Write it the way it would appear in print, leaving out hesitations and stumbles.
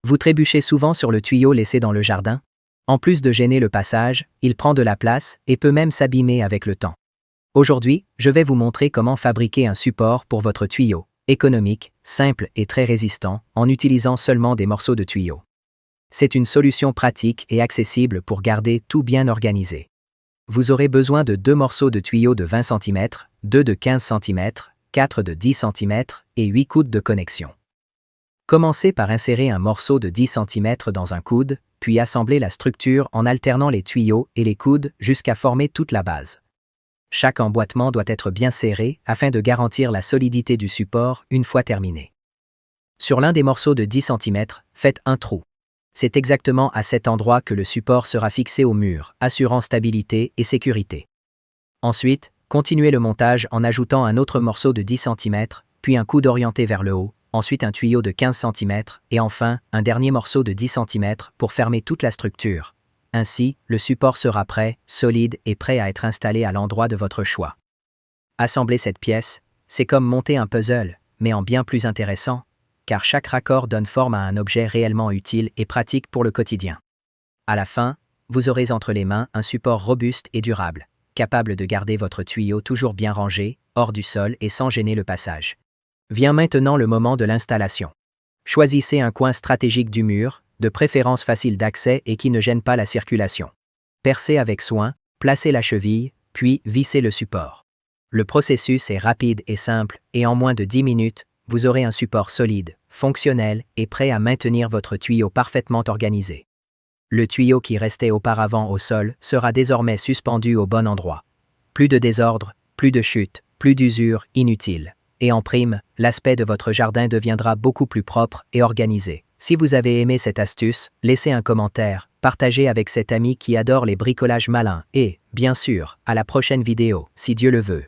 Vous trébuchez souvent sur le tuyau laissé dans le jardin? En plus de gêner le passage, il prend de la place et peut même s'abîmer avec le temps. Aujourd'hui, je vais vous montrer comment fabriquer un support pour votre tuyau, économique, simple et très résistant, en utilisant seulement des morceaux de tuyau. C'est une solution pratique et accessible pour garder tout bien organisé. Vous aurez besoin de 2 morceaux de tuyau de 20 cm, 2 de 15 cm, 4 de 10 cm et 8 coudes de connexion. Commencez par insérer un morceau de 10 cm dans un coude, puis assemblez la structure en alternant les tuyaux et les coudes jusqu'à former toute la base. Chaque emboîtement doit être bien serré afin de garantir la solidité du support une fois terminé. Sur l'un des morceaux de 10 cm, faites un trou. C'est exactement à cet endroit que le support sera fixé au mur, assurant stabilité et sécurité. Ensuite, continuez le montage en ajoutant un autre morceau de 10 cm, puis un coude orienté vers le haut, ensuite un tuyau de 15 cm, et enfin, un dernier morceau de 10 cm pour fermer toute la structure. Ainsi, le support sera prêt, solide et prêt à être installé à l'endroit de votre choix. Assembler cette pièce, c'est comme monter un puzzle, mais en bien plus intéressant, car chaque raccord donne forme à un objet réellement utile et pratique pour le quotidien. À la fin, vous aurez entre les mains un support robuste et durable, capable de garder votre tuyau toujours bien rangé, hors du sol et sans gêner le passage. Vient maintenant le moment de l'installation. Choisissez un coin stratégique du mur, de préférence facile d'accès et qui ne gêne pas la circulation. Percez avec soin, placez la cheville, puis vissez le support. Le processus est rapide et simple, et en moins de 10 minutes, vous aurez un support solide, fonctionnel et prêt à maintenir votre tuyau parfaitement organisé. Le tuyau qui restait auparavant au sol sera désormais suspendu au bon endroit. Plus de désordre, plus de chute, plus d'usure inutile. Et en prime, l'aspect de votre jardin deviendra beaucoup plus propre et organisé. Si vous avez aimé cette astuce, laissez un commentaire, partagez avec cet ami qui adore les bricolages malins et, bien sûr, à la prochaine vidéo, si Dieu le veut.